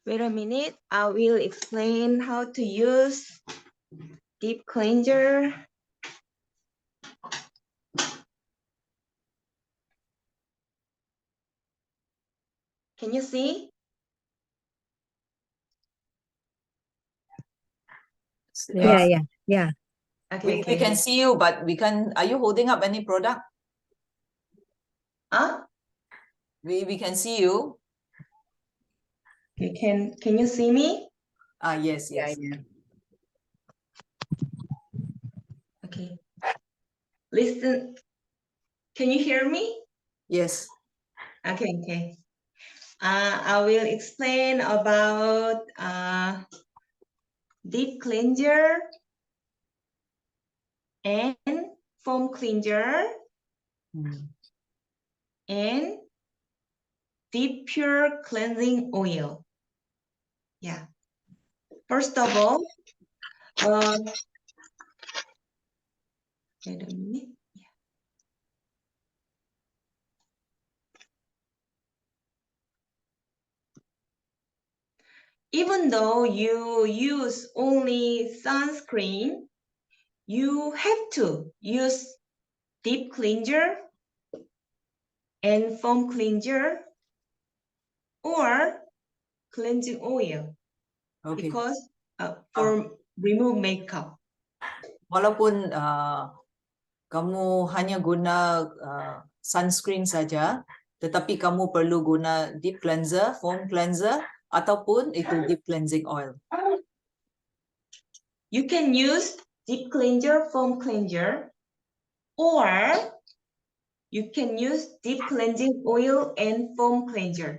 Wait a minute, I will explain how to use deep cleanser. Can you see? Yeah. Okay, We can see you, but we can. Are you holding up any product? Huh? We can see you. Okay, can you see me? Yes. Okay. Listen. Can you hear me? Yes. Okay. I will explain about deep cleanser and foam cleanser and deep pure cleansing oil. Yeah. First of all, wait a minute. Even though you use only sunscreen, you have to use deep cleanser and foam cleanser or cleansing oil because for remove makeup. Walaupun kamu hanya guna sunscreen saja, tetapi kamu perlu guna deep cleanser, foam cleanser, ataupun itu deep cleansing oil. You can use deep cleanser, foam cleanser, or you can use deep cleansing oil and foam cleanser.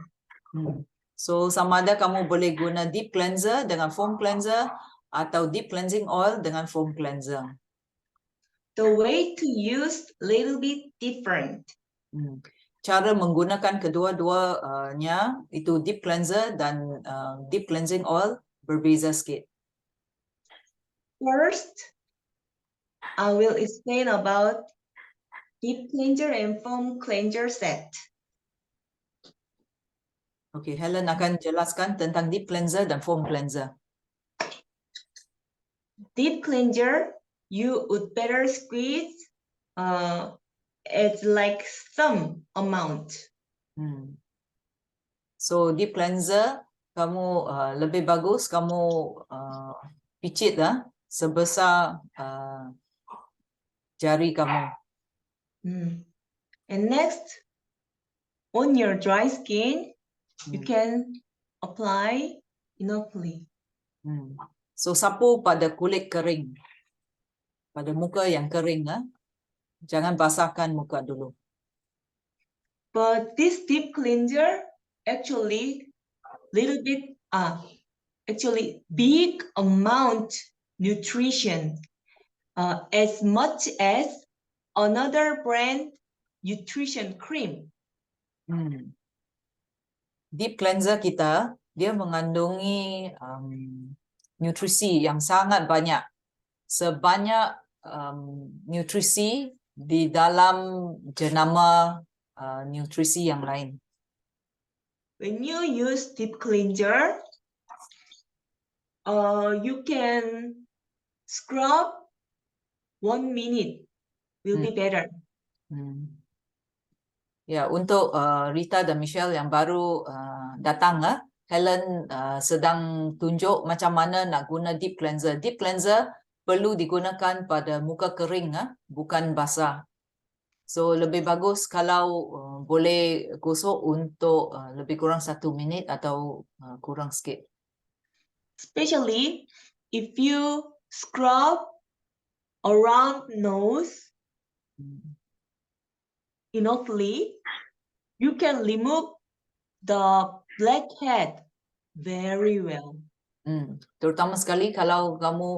So sama ada kamu boleh guna deep cleanser dengan foam cleanser atau deep cleansing oil dengan foam cleanser. The way to use little bit different. Cara menggunakan kedua-duanya itu deep cleanser dan deep cleansing oil berbeza sikit. First, I will explain about deep cleanser and foam cleanser set. Okay, Helen akan jelaskan tentang deep cleanser dan foam cleanser. Deep cleanser, you would better squeeze it's like some amount. So deep cleanser, kamu lebih bagus kamu picit sebesar jari kamu. And next, on your dry skin, you can apply enoughly. So sapu pada kulit kering, pada muka yang kering, jangan basahkan muka dulu. But this deep cleanser actually little bit actually big amount nutrition as much as another brand nutrition cream. Deep cleanser kita dia mengandungi nutrisi yang sangat banyak, sebanyak nutrisi di dalam jenama nutrisi yang lain. When you use deep cleanser, you can scrub 1 minute will be better. Ya, untuk Rita dan Michelle yang baru datang, Helen sedang tunjuk macam mana nak guna deep cleanser. Deep cleanser perlu digunakan pada muka kering, bukan basah. So lebih bagus kalau boleh gosok untuk lebih kurang 1 minit atau kurang sikit. Especially if you scrub around nose enoughly, you can remove the blackhead very well. Terutama sekali kalau kamu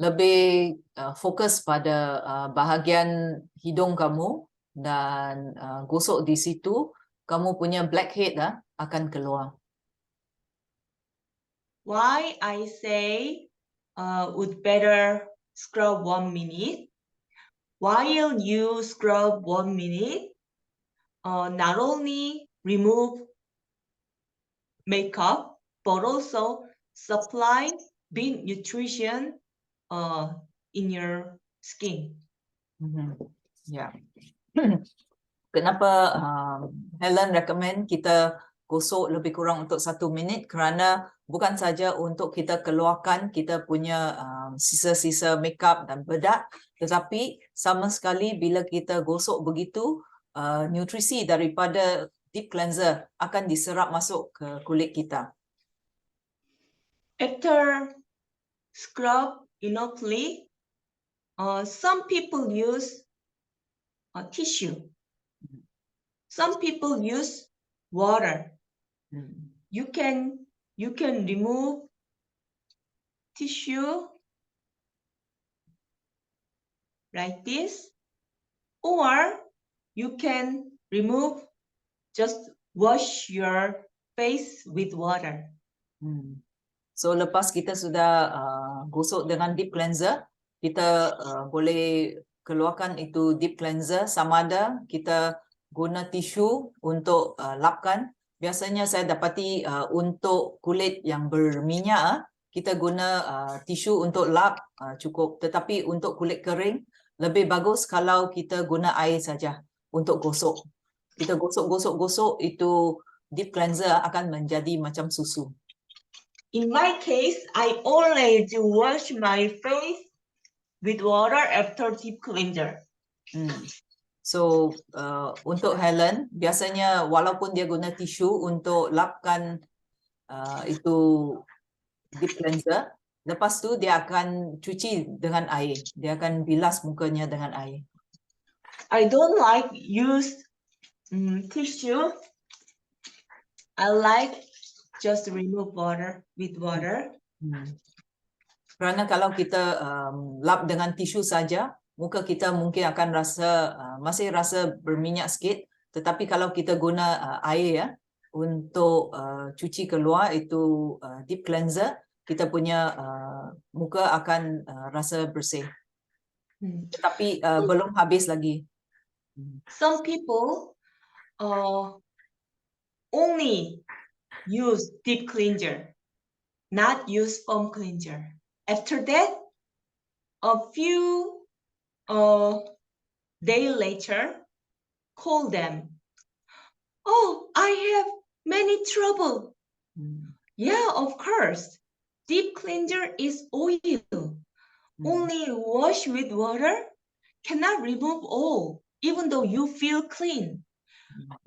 lebih fokus pada bahagian hidung kamu dan gosok di situ, kamu punya blackhead akan keluar. Why I say would better scrub 1 minute? While you scrub 1 minute, not only remove makeup, but also supply big nutrition in your skin. Ya. Kenapa Helen recommend kita gosok lebih kurang untuk 1 minit, kerana bukan saja untuk kita keluarkan kita punya sisa-sisa makeup dan bedak, tetapi sama sekali bila kita gosok begitu, nutrisi daripada deep cleanser akan diserap masuk ke kulit kita. After scrub enoughly, some people use a tissue. Some people use water. You can remove tissue like this, or you can just wash your face with water. So lepas kita sudah gosok dengan deep cleanser, kita boleh keluarkan itu deep cleanser, sama ada kita guna tisu untuk lapkan. Biasanya saya dapati untuk kulit yang berminyak, kita guna tisu untuk lap cukup. Tetapi untuk kulit kering, lebih bagus kalau kita guna air saja untuk gosok. Kita gosok, itu deep cleanser akan menjadi macam susu. In my case, I always wash my face with water after deep cleanser. So untuk Helen, biasanya walaupun dia guna tisu untuk lapkan itu deep cleanser, lepas tu dia akan cuci dengan air. Dia akan bilas mukanya dengan air. I don't like use tissue. I like just remove water with water. Kerana kalau kita lap dengan tisu saja, muka kita mungkin akan masih rasa berminyak sikit. Tetapi kalau kita guna air untuk cuci keluar itu deep cleanser, kita punya muka akan rasa bersih. Tetapi belum habis lagi. Some people only use deep cleanser, not use foam cleanser. After that, a few days later, call them. Oh, I have many trouble. Yeah, of course. Deep cleanser is oil. Only wash with water cannot remove all, even though you feel clean.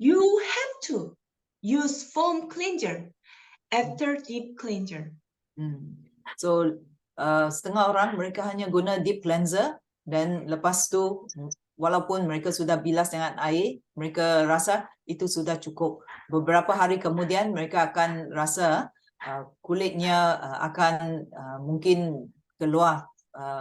You have to use foam cleanser after deep cleanser. So setengah orang mereka hanya guna deep cleanser, dan lepas tu walaupun mereka sudah bilas dengan air, mereka rasa itu sudah cukup. Beberapa hari kemudian mereka akan rasa kulitnya akan mungkin keluar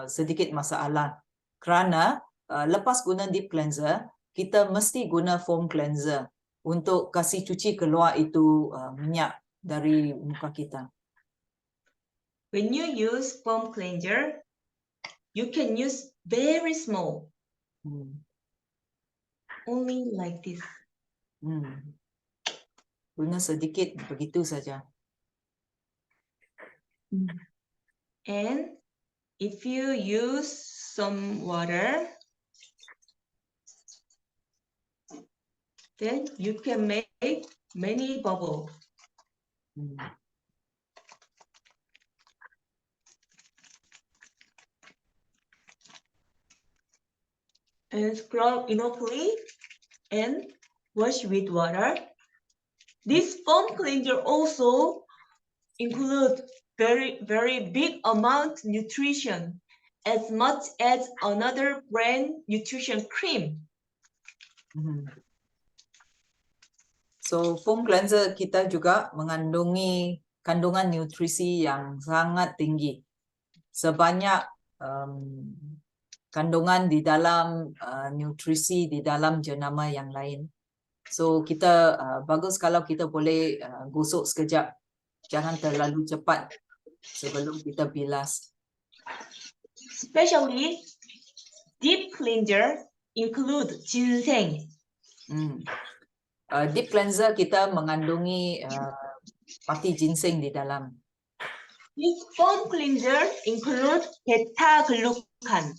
sedikit masalah. Kerana lepas guna deep cleanser, kita mesti guna foam cleanser untuk kasih cuci keluar itu minyak dari muka kita. When you use foam cleanser, you can use very small, only like this. Guna sedikit begitu saja. And if you use some water, then you can make many bubbles. And scrub enoughly and wash with water. This foam cleanser also includes very big amount nutrition, as much as another brand nutrition cream. So foam cleanser kita juga mengandungi kandungan nutrisi yang sangat tinggi. Sebanyak kandungan di dalam nutrisi di dalam jenama yang lain. So kita bagus kalau kita boleh gosok sekejap. Jangan terlalu cepat sebelum kita bilas. Especially deep cleanser include ginseng. Deep cleanser kita mengandungi pati ginseng di dalam. This foam cleanser includes beta-glucan.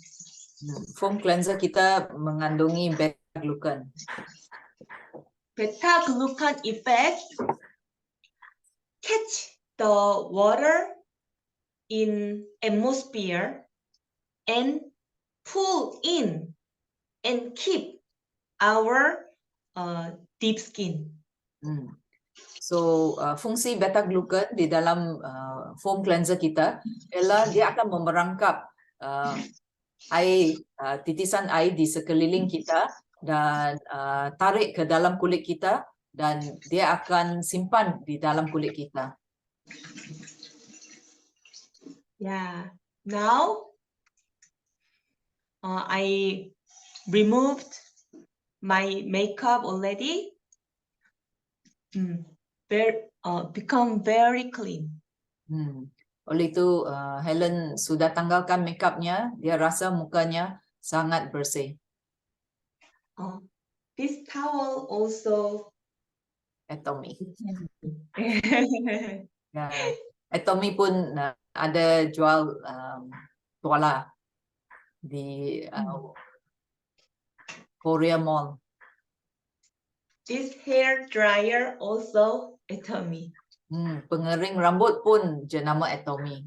Foam cleanser kita mengandungi beta-glucan. Beta-glucan effect catch the water in atmosphere and pull in and keep our deep skin. So fungsi beta-glucan di dalam foam cleanser kita ialah dia akan memerangkap air, titisan air di sekeliling kita dan tarik ke dalam kulit kita dan dia akan simpan di dalam kulit kita. Yeah. Now I removed my makeup already. Become very clean. Oleh itu Helen sudah tanggalkan makeupnya, dia rasa mukanya sangat bersih. This towel also Atomy. Ya, Atomy pun ada jual tuala di Korea Mall. This hair dryer also Atomy. Pengering rambut pun jenama Atomy.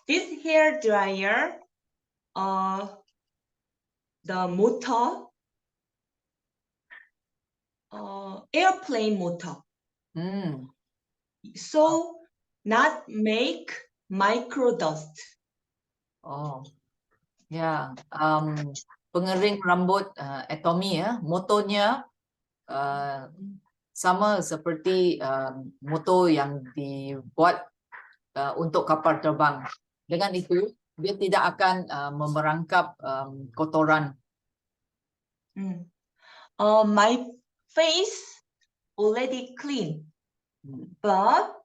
This hair dryer, the motor, airplane motor. So not make micro dust. Oh, ya, pengering rambut Atomy ya, motornya sama seperti motor yang dibuat untuk kapal terbang. Dengan itu, dia tidak akan memerangkap kotoran. My face already clean, but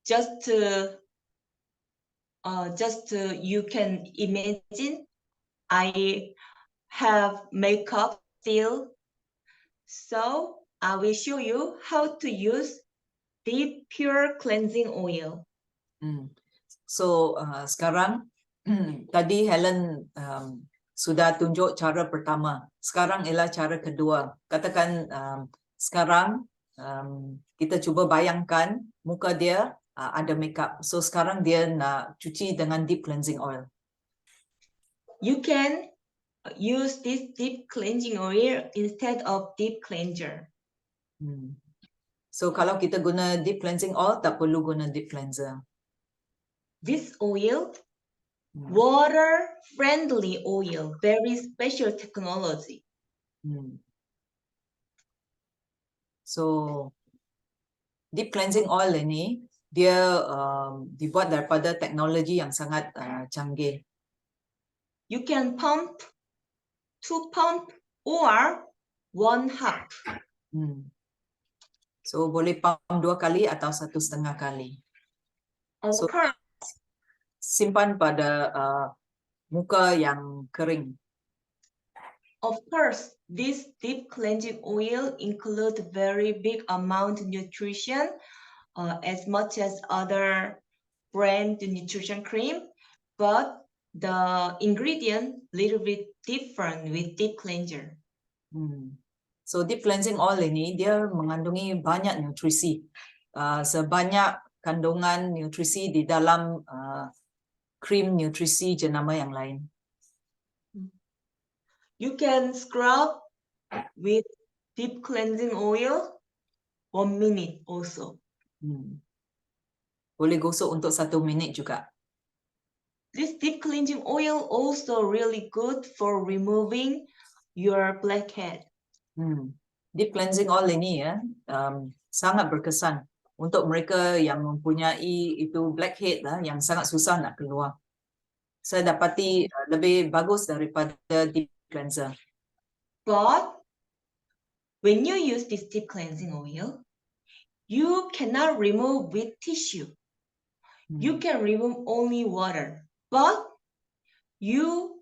just you can imagine I have makeup still. So I will show you how to use deep pure cleansing oil. So sekarang tadi Helen sudah tunjuk cara pertama. Sekarang ialah cara kedua. Katakan sekarang kita cuba bayangkan muka dia ada makeup. So sekarang dia nak cuci dengan deep cleansing oil. You can use this deep cleansing oil instead of deep cleanser. So kalau kita guna deep cleansing oil, tak perlu guna deep cleanser. This oil, water-friendly oil, very special technology. So deep cleansing oil ini dia dibuat daripada teknologi yang sangat canggih. You can pump 2 pump or 1 half. So boleh pump 2 kali atau 1,5 kali. Of course, simpan pada muka yang kering. Of course, this deep cleansing oil includes very big amount of nutrition, as much as other brand nutrition cream, but the ingredient little bit different with deep cleanser. So deep cleansing oil ini dia mengandungi banyak nutrisi, sebanyak kandungan nutrisi di dalam krim nutrisi jenama yang lain. You can scrub with deep cleansing oil 1 minute also. Boleh gosok untuk 1 minit juga. This deep cleansing oil also really good for removing your blackhead. Deep cleansing oil ini ya sangat berkesan untuk mereka yang mempunyai itu blackhead lah, yang sangat susah nak keluar. Saya dapati lebih bagus daripada deep cleanser. But when you use this deep cleansing oil, you cannot remove with tissue. You can remove only water, but you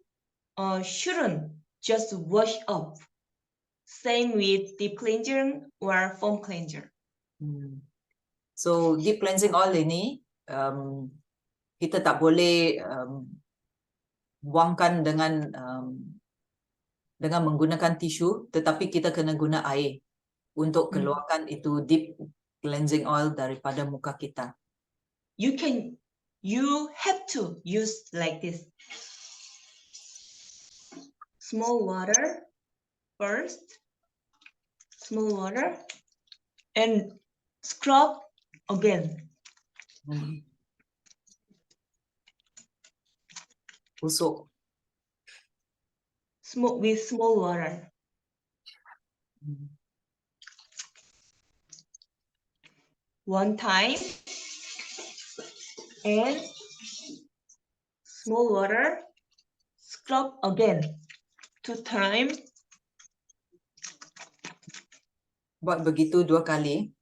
shouldn't just wash up. Same with deep cleanser or foam cleanser. So deep cleansing oil ini kita tak boleh buangkan dengan menggunakan tisu, tetapi kita kena guna air untuk keluarkan itu deep cleansing oil daripada muka kita. You have to use like this. Small water first, small water, and scrub again. Usuk. With small water. One time, and small water, scrub again. 2 times. Buat begitu 2 kali.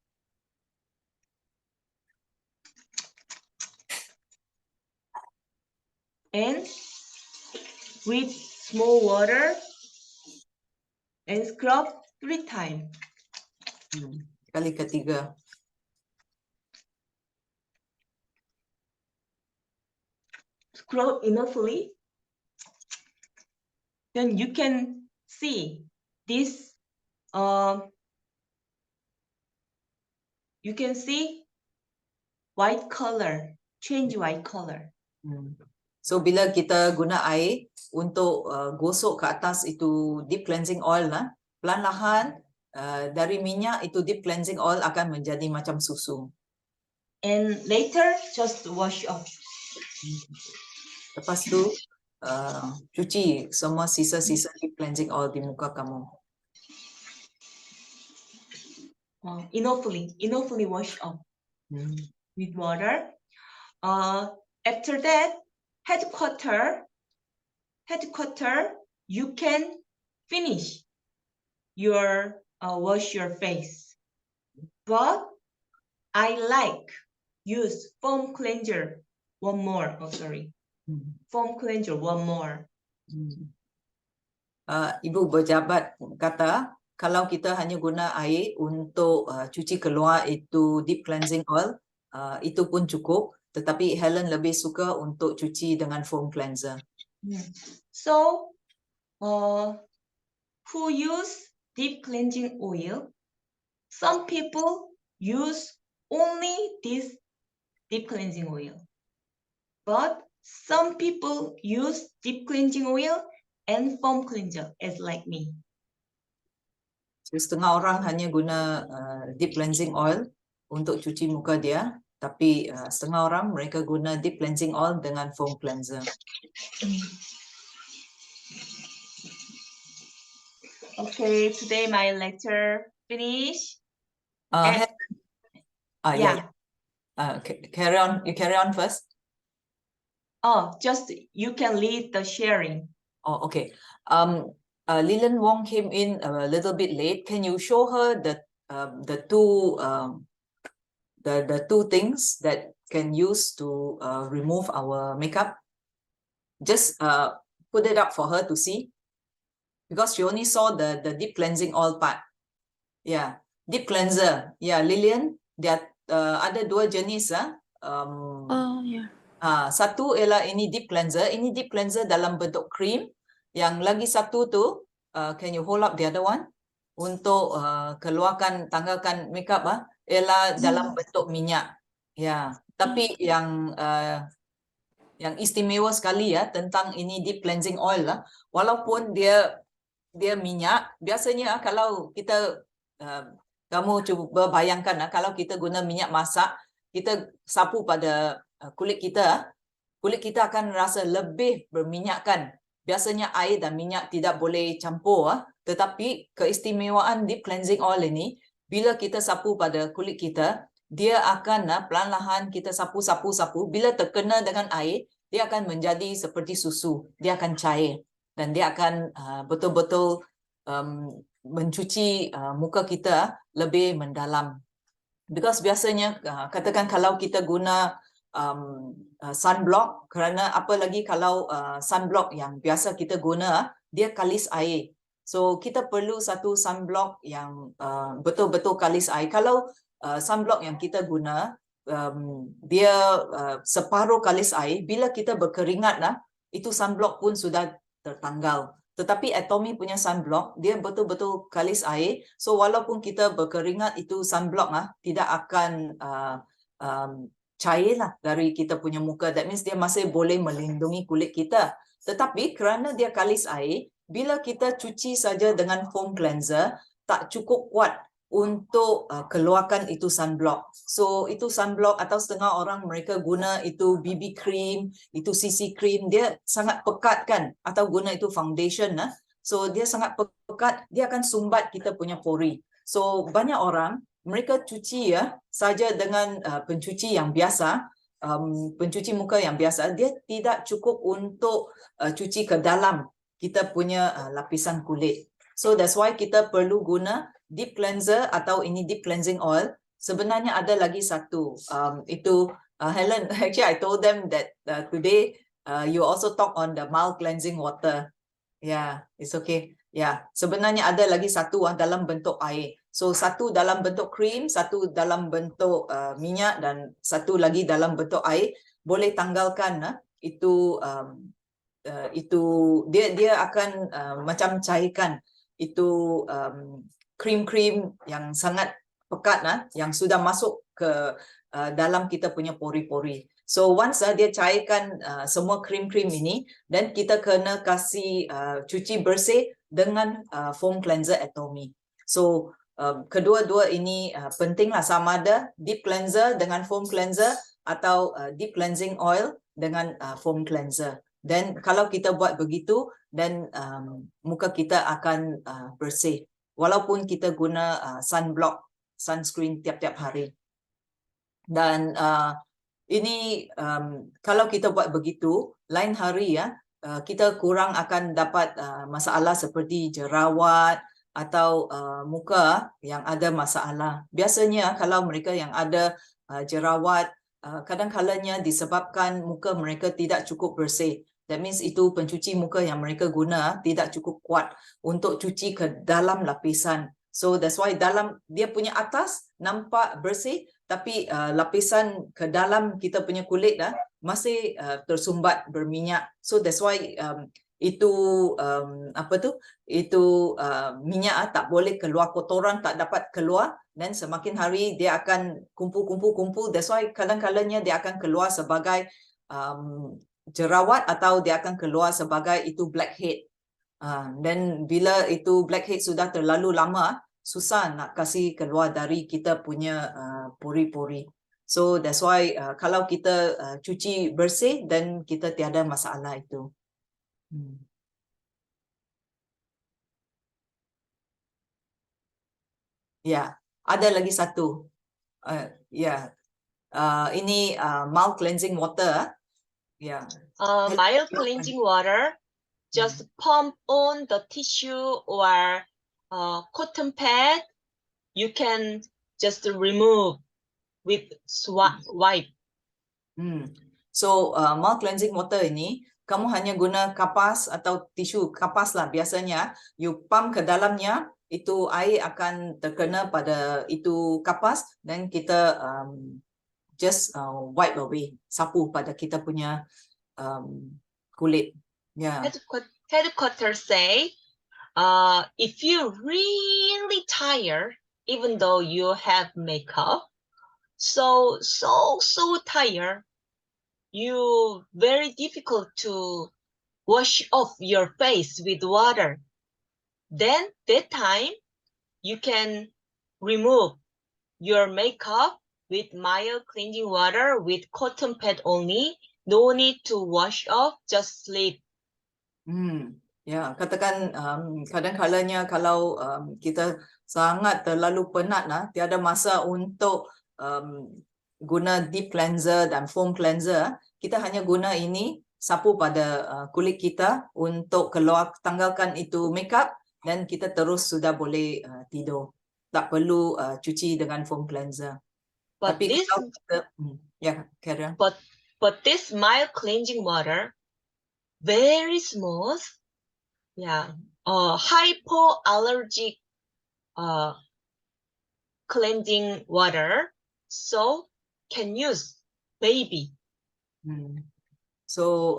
And with small water and scrub 3 times. Kali ketiga. Scrub enoughly. Then you can see this. You can see white color, change white color. So bila kita guna air untuk gosok ke atas itu deep cleansing oil lah, perlahan-lahan dari minyak itu deep cleansing oil akan menjadi macam susu. And later just wash off. Lepas tu cuci semua sisa-sisa deep cleansing oil di muka kamu. Enoughly wash off with water. After that, headquarter, you can finish your wash your face. But I like use foam cleanser one more. Foam cleanser one more. Ibu pejabat kata kalau kita hanya guna air untuk cuci keluar itu deep cleansing oil, itu pun cukup. Tetapi Helen lebih suka untuk cuci dengan foam cleanser. So, who use deep cleansing oil? Some people use only this deep cleansing oil. But some people use deep cleansing oil and foam cleanser, as like me. So, setengah orang hanya guna deep cleansing oil untuk cuci muka dia. Tapi setengah orang mereka guna deep cleansing oil dengan foam cleanser. Okay, today my lecture finish. Carry on. You carry on first. Just you can lead the sharing. Oh, okay. Lilian Wong came in a little bit late. Can you show her the two things that can use to remove our makeup? Just put it up for her to see, because she only saw the deep cleansing oil part. Yeah, deep cleanser. Yeah, Lilian, dia ada 2 jenis. Satu ialah ini deep cleanser. Ini deep cleanser dalam bentuk cream. Yang lagi satu tu, can you hold up the other one? Untuk keluarkan, tanggalkan makeup ialah dalam bentuk minyak. Ya, tapi yang istimewa sekali tentang ini deep cleansing oil walaupun dia minyak, biasanya kalau kita kamu cuba bayangkan kalau kita guna minyak masak, kita sapu pada kulit kita akan rasa lebih berminyak kan. Biasanya air dan minyak tidak boleh campur, tetapi keistimewaan deep cleansing oil ini, bila kita sapu pada kulit kita, dia akan perlahan-lahan kita sapu. Bila terkena dengan air, dia akan menjadi seperti susu. Dia akan cair dan dia akan betul-betul mencuci muka kita lebih mendalam. Because biasanya katakan kalau kita guna sunblock, kerana apa lagi kalau sunblock yang biasa kita guna, dia kalis air. So kita perlu satu sunblock yang betul-betul kalis air. Kalau sunblock yang kita guna, dia separuh kalis air. Bila kita berkeringat lah, itu sunblock pun sudah tertanggal. Tetapi Atomy punya sunblock, dia betul-betul kalis air. So walaupun kita berkeringat, itu sunblock tidak akan cair lah dari kita punya muka. That means dia masih boleh melindungi kulit kita. Tetapi kerana dia kalis air, bila kita cuci saja dengan foam cleanser, tak cukup kuat untuk keluarkan itu sunblock. So itu sunblock atau setengah orang mereka guna itu BB cream, itu CC cream, dia sangat pekat kan, atau guna itu foundation so dia sangat pekat, dia akan sumbat kita punya pori. So banyak orang mereka cuci saja dengan pencuci yang biasa, pencuci muka yang biasa, dia tidak cukup untuk cuci ke dalam kita punya lapisan kulit. So that's why kita perlu guna deep cleanser atau ini deep cleansing oil. Sebenarnya ada lagi satu, itu Helen, actually I told them that today you also talk on the mild cleansing water. Yeah, it's okay. Yeah, sebenarnya ada lagi satu dalam bentuk air. So satu dalam bentuk krim, satu dalam bentuk minyak, dan satu lagi dalam bentuk air. Boleh tanggalkan itu dia akan macam cairkan itu krim-krim yang sangat pekat yang sudah masuk ke dalam kita punya pori-pori. So once dia cairkan semua krim-krim ini, dan kita kena kasih cuci bersih dengan foam cleanser Atomy. So kedua-dua ini pentinglah, sama ada deep cleanser dengan foam cleanser atau deep cleansing oil dengan foam cleanser. Dan kalau kita buat begitu, dan muka kita akan bersih. Walaupun kita guna sunblock, sunscreen tiap-tiap hari. Dan ini kalau kita buat begitu, lain hari kita kurang akan dapat masalah seperti jerawat atau muka yang ada masalah. Biasanya kalau mereka yang ada jerawat, kadang-kadangnya disebabkan muka mereka tidak cukup bersih. That means itu pencuci muka yang mereka guna tidak cukup kuat untuk cuci ke dalam lapisan. So that's why dalam dia punya atas nampak bersih, tapi lapisan ke dalam kita punya kulit masih tersumbat berminyak. So that's why itu minyak tak boleh keluar, kotoran tak dapat keluar, dan semakin hari dia akan kumpul. That's why kadang-kadangnya dia akan keluar sebagai jerawat, atau dia akan keluar sebagai itu blackhead. Dan bila itu blackhead sudah terlalu lama, susah nak kasih keluar dari kita punya pori-pori. So that's why kalau kita cuci bersih, dan kita tiada masalah itu. Ya, ada lagi satu. Ini mild cleansing water. Yeah. Mild cleansing water, just pump on the tissue or cotton pad. You can just remove with wipe. So mild cleansing water ini, kamu hanya guna kapas atau tisu kapas lah biasanya. You pump ke dalamnya, itu air akan terkena pada itu kapas, dan kita just wipe away, sapu pada kita punya kulit. Yeah. Headquarters say, if you really tired, even though you have makeup, so tired, you very difficult to wash off your face with water. Then that time you can remove your makeup with mild cleansing water with cotton pad only. No need to wash off, just sleep. Ya, katakan kadang-kadangnya kalau kita sangat terlalu penat tiada masa untuk guna deep cleanser dan foam cleanser, kita hanya guna ini, sapu pada kulit kita untuk tanggalkan itu makeup, dan kita terus sudah boleh tidur. Tak perlu cuci dengan foam cleanser. But Tapi this, kalau kita, carry on. But this mild cleansing water, very smooth, hypoallergic cleansing water, so can use baby. So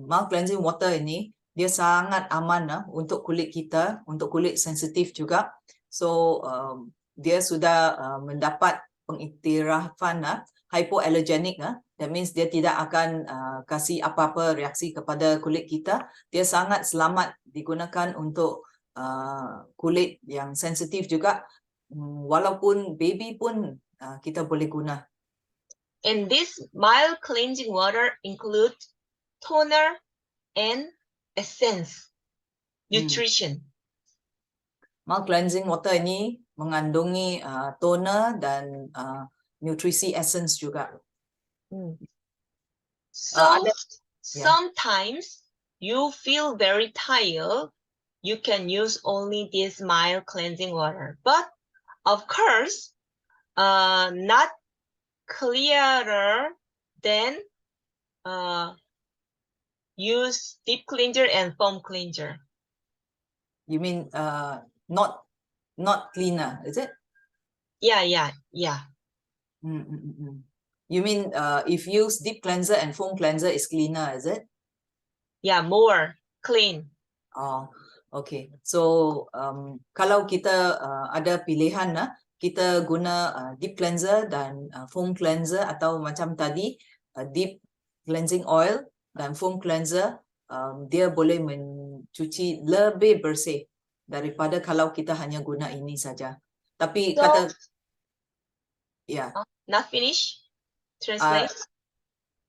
mild cleansing water ini dia sangat aman untuk kulit kita, untuk kulit sensitif juga. So dia sudah mendapat pengiktirafan hypoallergenic. That means dia tidak akan kasih apa-apa reaksi kepada kulit kita. Dia sangat selamat digunakan untuk kulit yang sensitif juga. Walaupun baby pun kita boleh guna. And this mild cleansing water includes toner and essence, nutrition. Mild cleansing water ini mengandungi toner dan nutrisi essence juga. So yeah. sometimes you feel very tired, you can use only this mild cleansing water. But of course, not clearer than use deep cleanser and foam cleanser. You mean not cleaner, is it? Yeah. You mean if use deep cleanser and foam cleanser is cleaner, is it? Yeah, more clean. Oh, okay. So kalau kita ada pilihan kita guna deep cleanser dan foam cleanser, atau macam tadi deep cleansing oil dan foam cleanser, dia boleh mencuci lebih bersih daripada kalau kita hanya guna ini saja. Tapi So, kata not finish. Translate.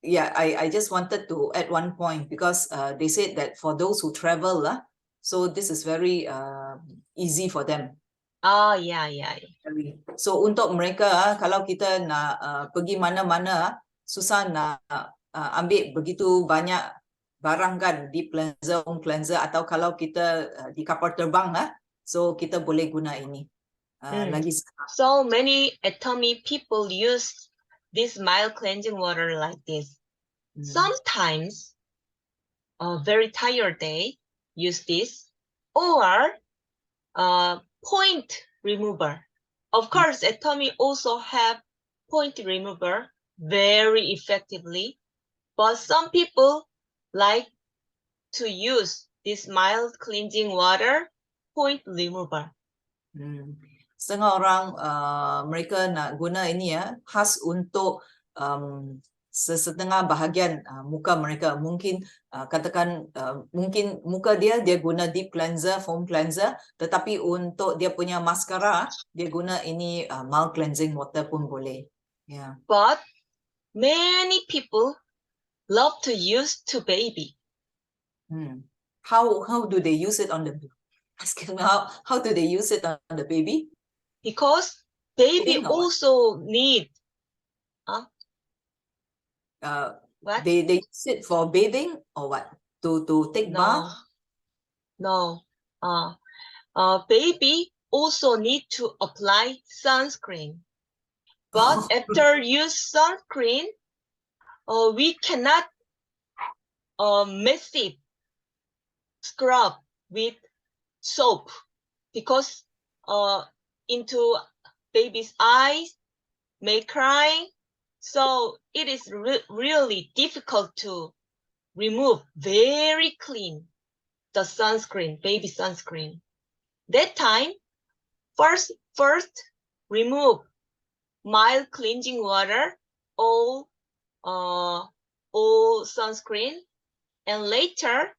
Yeah, I just wanted to add one point, because they said that for those who travel, so this is very easy for them. Oh, yeah. So untuk mereka, kalau kita nak pergi mana-mana, susah nak ambil begitu banyak barang kan, deep cleanser, foam cleanser, atau kalau kita di kapal terbang, so kita boleh guna ini. Lagi. So many Atomy people use this mild cleansing water like this. Sometimes, a very tired day, use this, or point remover. Of course, Atomy also have point remover very effectively, but some people like to use this mild cleansing water point remover. Setengah orang mereka nak guna ini khas untuk setengah bahagian muka mereka. Mungkin katakan mungkin muka dia guna deep cleanser, foam cleanser, tetapi untuk dia punya maskara dia guna ini mild cleansing water pun boleh. Yeah. But many people love to use to baby. How do they use it on the how do they use it on the baby? Because baby also need what? They use it for bathing or what? To take bath? No. Baby also need to apply sunscreen. But after use sunscreen, we cannot massive scrub with soap, because into baby's eyes may cry. So it is really difficult to remove very clean the sunscreen, baby sunscreen. That time, first remove mild cleansing water, all sunscreen, and later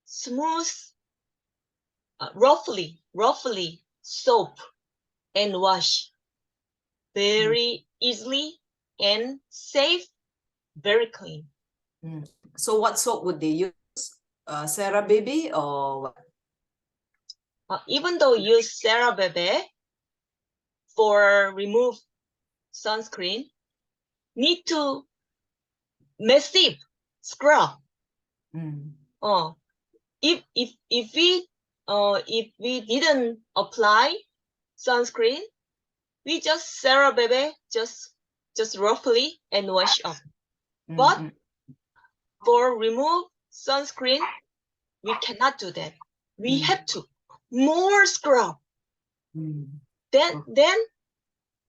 smooth, roughly soap and wash very easily and safe, very clean. So what soap would they use? CeraVerbal or what? Even though use CeraVerbal for remove sunscreen, need to massive scrub. If we didn't apply sunscreen, we just CeraVerbal just roughly and wash off. But for remove sunscreen, we cannot do that. We have to more scrub. Then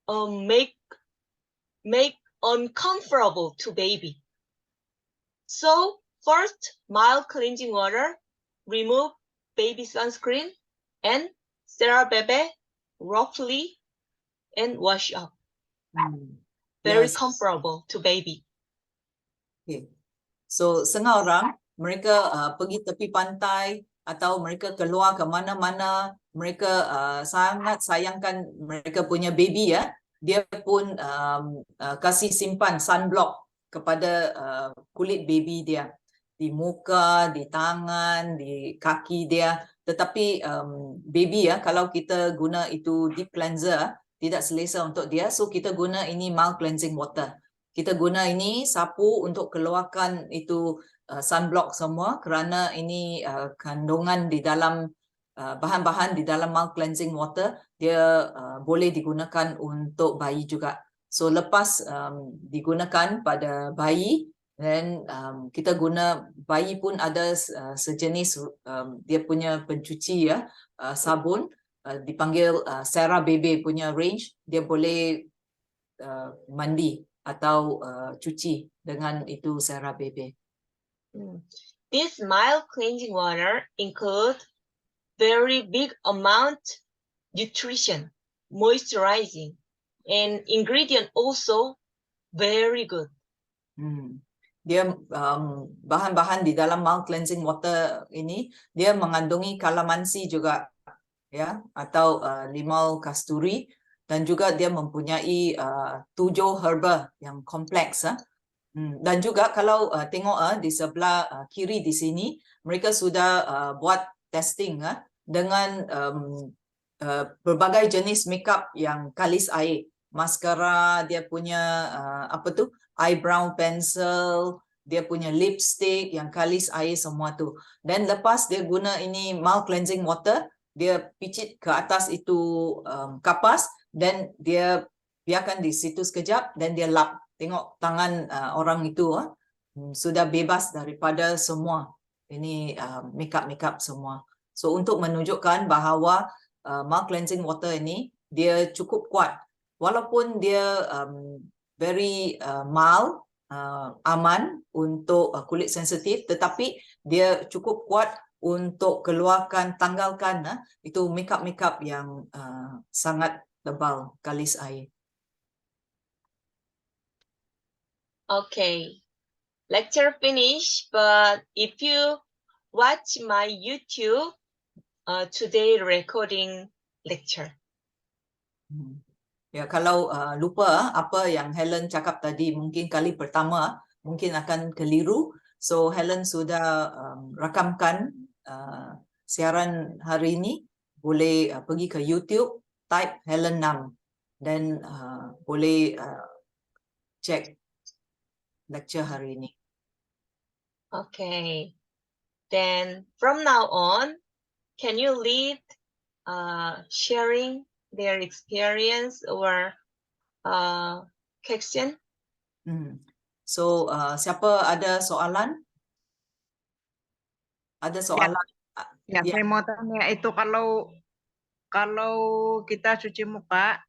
make uncomfortable to baby. So first, mild cleansing water, remove baby sunscreen and CeraVe roughly and wash up. Very Yes. comfortable to baby. Okay. So setengah orang mereka pergi tepi pantai atau mereka keluar ke mana-mana, mereka sangat sayangkan mereka punya baby ya. Dia pun kasih simpan sunblock kepada kulit baby dia, di muka, di tangan, di kaki dia. Tetapi baby ya, kalau kita guna itu deep cleanser tidak selesa untuk dia, so kita guna ini mild cleansing water. Kita guna ini sapu untuk keluarkan itu sunblock semua kerana ini kandungan di dalam bahan-bahan di dalam mild cleansing water dia boleh digunakan untuk bayi juga. So lepas digunakan pada bayi, then kita guna bayi pun ada sejenis dia punya pencuci ya, sabun dipanggil CeraVe punya range, dia boleh mandi atau cuci dengan itu CeraVe. This mild cleansing water includes very big amount nutrition, moisturizing, and ingredient also very good. Dia bahan-bahan di dalam mild cleansing water ini dia mengandungi kalamansi juga ya, atau limau kasturi, dan juga dia mempunyai 7 herba yang kompleks. Dan juga kalau tengok di sebelah kiri di sini, mereka sudah buat testing dengan berbagai jenis makeup yang kalis air. Maskara, dia punya apa tu, eyebrow pencil, dia punya lipstick yang kalis air semua tu. Dan lepas dia guna ini mild cleansing water, dia picit ke atas itu kapas dan dia biarkan di situ sekejap dan dia lap. Tengok tangan orang itu sudah bebas daripada semua ini makeup semua. So untuk menunjukkan bahawa mild cleansing water ini dia cukup kuat. Walaupun dia very mild, aman untuk kulit sensitif, tetapi dia cukup kuat untuk keluarkan, tanggalkan itu makeup yang sangat tebal, kalis air. Okay, lecture finish, but if you watch my YouTube, today recording lecture. Ya, kalau lupa apa yang Helen cakap tadi, mungkin kali pertama mungkin akan keliru. So Helen sudah rakamkan siaran hari ini. Boleh pergi ke YouTube, type Helen Nam dan boleh cek lecture hari ini. Okay, then from now on, can you lead sharing their experience or question? So siapa ada soalan? Ada soalan? Ya, saya mau tanya itu kalau kita cuci muka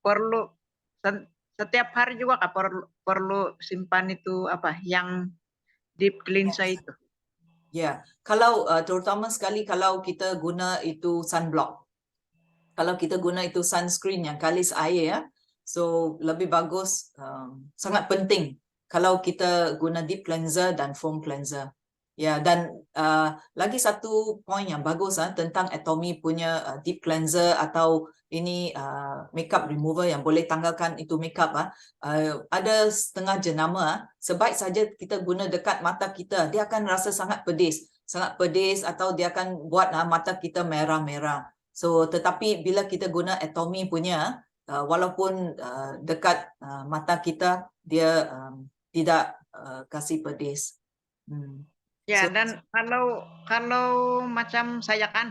perlu setiap hari juga kah perlu simpan itu apa yang deep cleanser itu? Ya, kalau terutama sekali kalau kita guna itu sunblock. Kalau kita guna itu sunscreen yang kalis air ya. So lebih bagus, sangat penting kalau kita guna deep cleanser dan foam cleanser. Ya, dan lagi satu poin yang bagus tentang Atomy punya deep cleanser atau ini makeup remover yang boleh tanggalkan itu makeup ada setengah jenama sebaik saja kita guna dekat mata kita, dia akan rasa sangat pedis atau dia akan buat mata kita merah-merah. So tetapi bila kita guna Atomy punya walaupun dekat mata kita dia tidak kasih pedis. Ya, dan kalau macam saya kan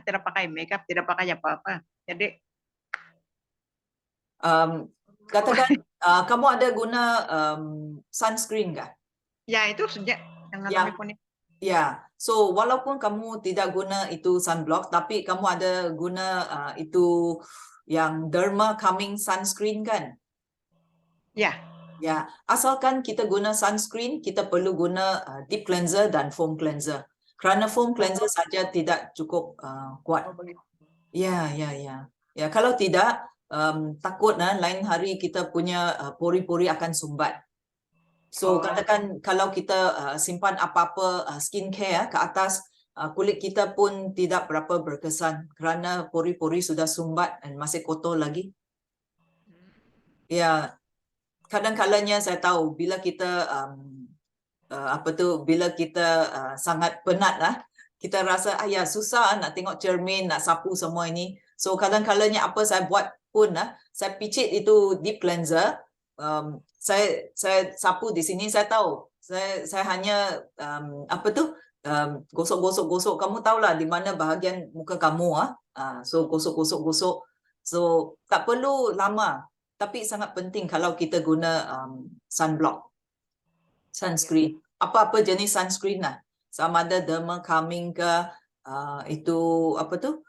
tidak pakai makeup, tidak pakai apa-apa. Jadi katakan kamu ada guna sunscreen kah? ya itu sejak dengan Ya. kami punya. Ya, so walaupun kamu tidak guna itu sunblock, tapi kamu ada guna itu yang Derma Calming Sunscreen kan? Ya, Ya, asalkan kita guna sunscreen, kita perlu guna deep cleanser dan foam cleanser. Kerana foam cleanser saja tidak cukup kuat. oh begitu. Ya, ya, ya. Ya, kalau tidak, takut lain hari kita punya pori-pori akan sumbat. So, Oh. katakan kalau kita simpan apa-apa skincare ke atas, kulit kita pun tidak berapa berkesan kerana pori-pori sudah sumbat dan masih kotor lagi. Ya, kadang-kalanya saya tahu bila kita bila kita sangat penat lah, kita rasa ya susah nak tengok cermin, nak sapu semua ini. So kadang-kalanya apa saya buat pun saya picit itu deep cleanser. Saya sapu di sini, saya tahu. Saya hanya gosok-gosok-gosok. Kamu tahulah di mana bahagian muka kamu so gosok-gosok-gosok. So tak perlu lama. Tapi sangat penting kalau kita guna sunblock, sunscreen. Apa-apa jenis sunscreen lah. Sama ada Derma Calming ke,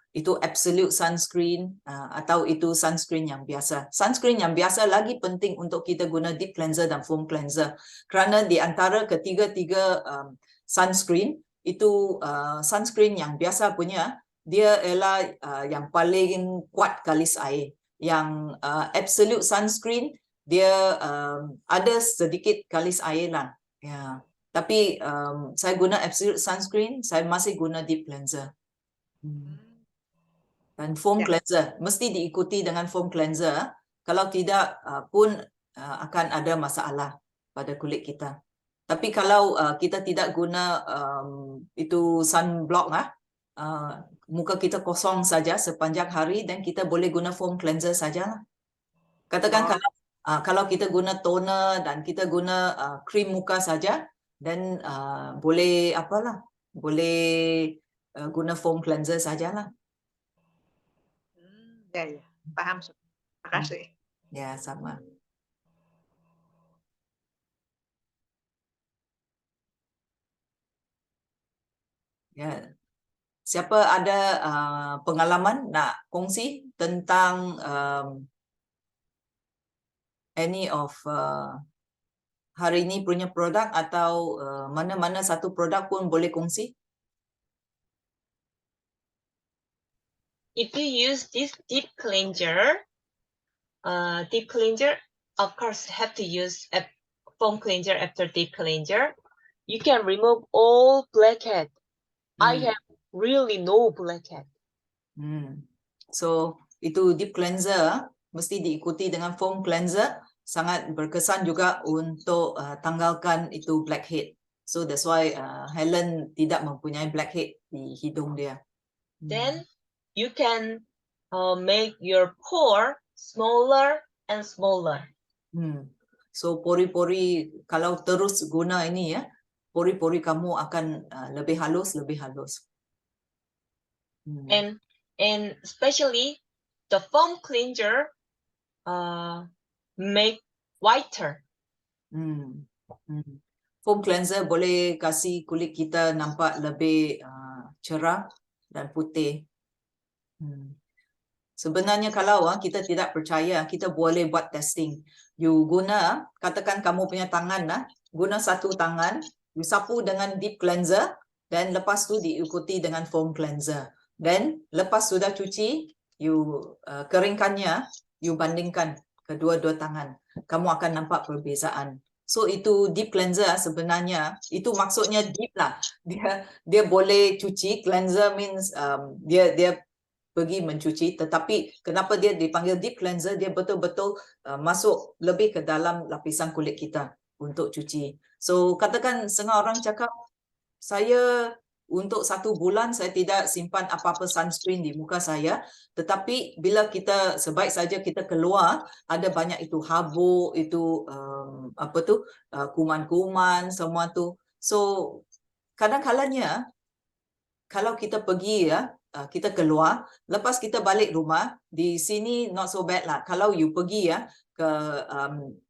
itu absolute sunscreen atau itu sunscreen yang biasa. Sunscreen yang biasa lagi penting untuk kita guna deep cleanser dan foam cleanser. Kerana di antara ketiga-tiga sunscreen, itu sunscreen yang biasa punya, dia ialah yang paling kuat kalis air. Yang absolute sunscreen dia ada sedikit kalis air lah. Ya. Tapi saya guna absolute sunscreen, saya masih guna deep cleanser. Dan foam cleanser mesti diikuti dengan foam cleanser. Kalau tidak pun akan ada masalah pada kulit kita. Tapi kalau kita tidak guna itu sunblock muka kita kosong saja sepanjang hari, dan kita boleh guna foam cleanser saja. Katakan kalau kita guna toner dan kita guna krim muka saja, dan boleh guna foam cleanser sajalah. Ya, ya, paham. Terima kasih. Ya, sama. Ya. Siapa ada pengalaman nak kongsi tentang any of hari ini punya produk, atau mana-mana satu produk pun boleh kongsi? If you use this deep cleanser, of course, have to use a foam cleanser after deep cleanser. You can remove all blackhead. I have really no blackhead. So itu deep cleanser mesti diikuti dengan foam cleanser, sangat berkesan juga untuk tanggalkan itu blackhead. So that's why Helen tidak mempunyai blackhead di hidung dia. Then you can make your pore smaller and smaller. So pori-pori, kalau terus guna ini pori-pori kamu akan lebih halus. And especially the foam cleanser make whiter. Foam cleanser boleh kasih kulit kita nampak lebih cerah dan putih. Sebenarnya kalau kita tidak percaya, kita boleh buat testing. You guna, katakan kamu punya tangan, guna satu tangan, you sapu dengan deep cleanser, dan lepas tu diikuti dengan foam cleanser. Dan lepas sudah cuci, you keringkannya, you bandingkan kedua-dua tangan. Kamu akan nampak perbezaan. So itu deep cleanser sebenarnya, itu maksudnya deep lah. Dia boleh cuci. Cleanser means dia pergi mencuci, tetapi kenapa dia dipanggil deep cleanser, dia betul-betul masuk lebih ke dalam lapisan kulit kita untuk cuci. So katakan setengah orang cakap, saya untuk 1 bulan saya tidak simpan apa-apa sunscreen di muka saya, tetapi bila kita sebaik saja kita keluar, ada banyak itu habuk, itu kuman-kuman semua tu. So kadang-kalanya kalau kita pergi kita keluar, lepas kita balik rumah, di sini not so bad lah. Kalau you pergi ke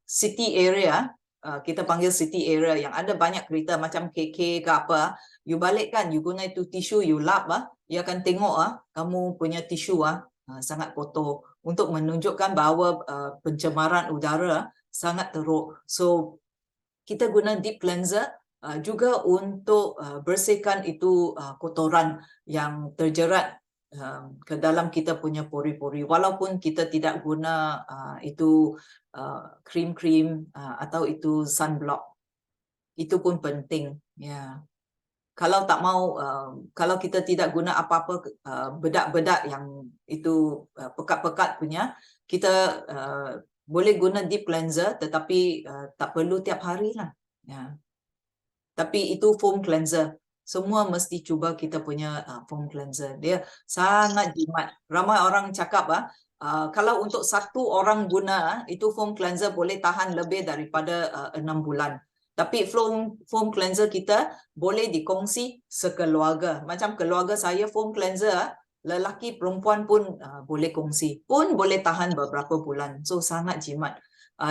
city area, kita panggil city area yang ada banyak kereta macam KK ke apa, you balik kan, you guna itu tisu, you lap, you akan tengok kamu punya tisu sangat kotor. untuk menunjukkan bahawa pencemaran udara sangat teruk. So kita guna deep cleanser juga untuk bersihkan itu kotoran yang terjerat ke dalam kita punya pori-pori, walaupun kita tidak guna itu krim-krim atau itu sunblock. Itu pun penting, ya. Kalau tak mau, kalau kita tidak guna apa-apa bedak-bedak yang itu pekat-pekat punya, kita boleh guna deep cleanser, tetapi tak perlu tiap hari lah. Ya. Tapi itu foam cleanser. Semua mesti cuba kita punya foam cleanser. Dia sangat jimat. Ramai orang cakap kalau untuk satu orang guna itu foam cleanser boleh tahan lebih daripada 6 bulan. Tapi foam cleanser kita boleh dikongsi sekeluarga. Macam keluarga saya foam cleanser, lelaki perempuan pun boleh kongsi. Pun boleh tahan beberapa bulan. So sangat jimat.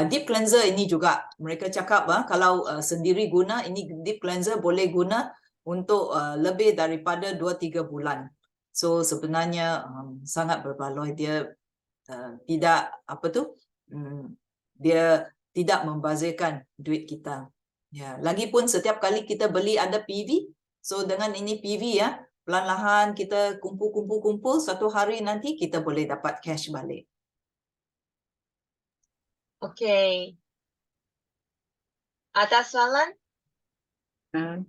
Deep cleanser ini juga mereka cakap kalau sendiri guna, ini deep cleanser boleh guna untuk lebih daripada 2-3 bulan. So sebenarnya sangat berbaloi. Dia tidak dia tidak membazirkan duit kita. Ya, lagipun setiap kali kita beli ada PV. So dengan ini PV perlahan-lahan kita kumpul, satu hari nanti kita boleh dapat cash balik. Okay. Ada soalan?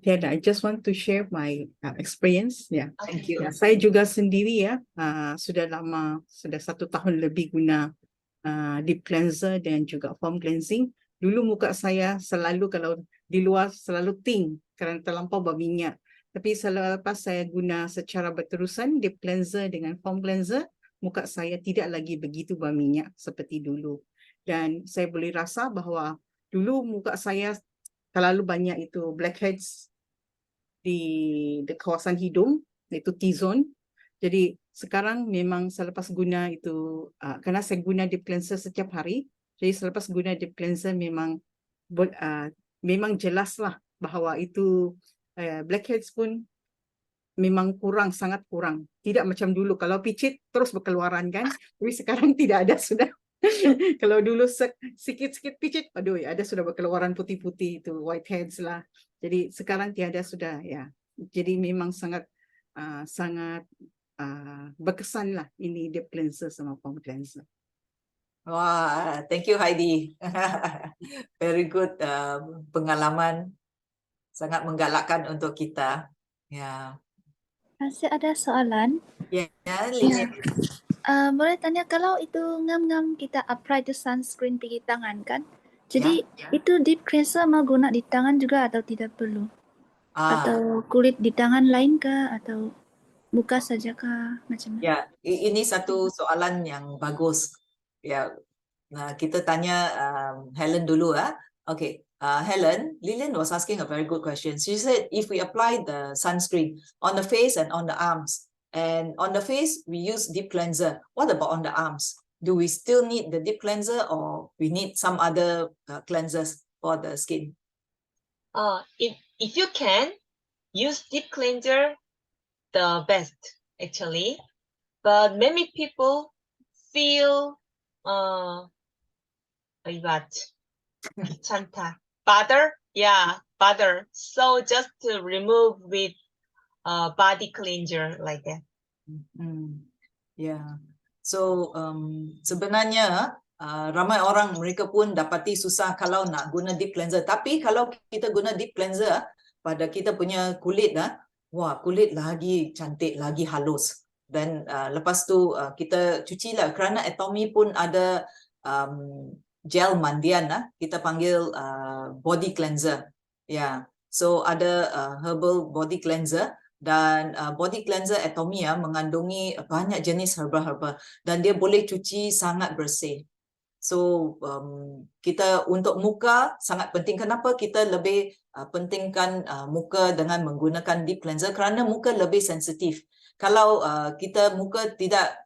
Tiada, I just want to share my experience. Ya, Thank you. saya juga sendiri sudah lama, sudah 1 tahun lebih guna deep cleanser dan juga foam cleansing. Dulu muka saya selalu kalau di luar selalu ting kerana terlampau berminyak. Tapi selepas saya guna secara berterusan deep cleanser dengan foam cleanser, muka saya tidak lagi begitu berminyak seperti dulu. Dan saya boleh rasa bahawa dulu muka saya terlalu banyak itu blackheads di kawasan hidung, iaitu T-zone. Jadi sekarang memang selepas guna itu, kerana saya guna deep cleanser setiap hari, jadi selepas guna deep cleanser memang jelaslah bahawa itu blackheads pun memang kurang, sangat kurang. Tidak macam dulu, kalau picit terus berkeluaran kan, tapi sekarang tidak ada sudah. Kalau dulu sikit-sikit picit, aduh ada sudah berkeluaran putih-putih itu whiteheads lah. Jadi sekarang tiada sudah ya. Jadi memang sangat berkesan lah ini deep cleanser sama foam cleanser. Wah, thank you Heidi. Very good pengalaman, sangat menggalakkan untuk kita. Ya. Saya ada soalan. Ya, Lily. Boleh tanya kalau itu ngam-ngam kita apply the sunscreen di tangan kan? Jadi itu deep cleanser mau guna di tangan juga atau tidak perlu? Atau kulit di tangan lain kah? Atau muka saja kah? Macam mana? Ya, ini satu soalan yang bagus. Ya, nah kita tanya Helen dulu Okay, Helen, Lillian was asking a very good question. She said if we apply the sunscreen on the face and on the arms, and on the face we use deep cleanser, what about on the arms? Do we still need the deep cleanser or we need some other cleansers for the skin? If you can, use deep cleanser the best actually, but many people feel bother, so just to remove with body cleanser like that. Yeah, so sebenarnya ramai orang mereka pun dapati susah kalau nak guna deep cleanser. Tapi kalau kita guna deep cleanser pada kita punya kulit wah, kulit lagi cantik, lagi halus. Dan lepas tu kita cucilah kerana Atomy pun ada gel mandian kita panggil body cleanser. Yeah, so ada herbal body cleanser. Dan body cleanser Atomy mengandungi banyak jenis herba-herba dan dia boleh cuci sangat bersih. So kita untuk muka sangat penting. Kenapa kita lebih pentingkan muka dengan menggunakan deep cleanser? Kerana muka lebih sensitif. Kalau kita muka tidak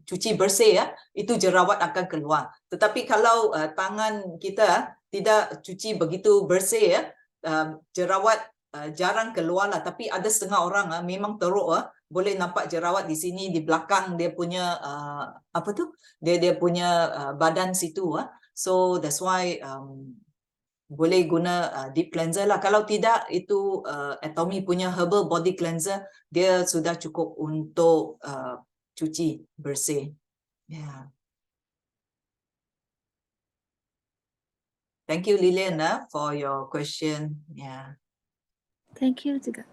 cuci bersih itu jerawat akan keluar. Tetapi kalau tangan kita tidak cuci begitu bersih jerawat jarang keluar lah, tapi ada setengah orang memang teruk boleh nampak jerawat di sini di belakang dia punya apa tu? Dia punya badan situ So that's why boleh guna deep cleanser lah. Kalau tidak itu Atomy punya herbal body cleanser dia sudah cukup untuk cuci bersih. Yeah. Thank you Lilian for your question. Yeah. Thank you juga.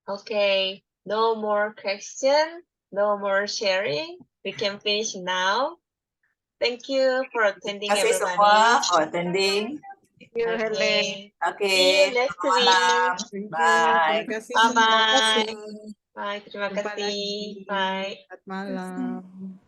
Okay, no more question, no more sharing. We can finish now. Thank you for attending, Terima kasih everybody. semua for attending. Thank you, Helen. Okay. See you next Selamat malam. week. Thank you. Bye. Terima kasih. Bye-bye. Terima kasih. Bye, terima Jumpa kasih. lagi. Bye. Selamat malam.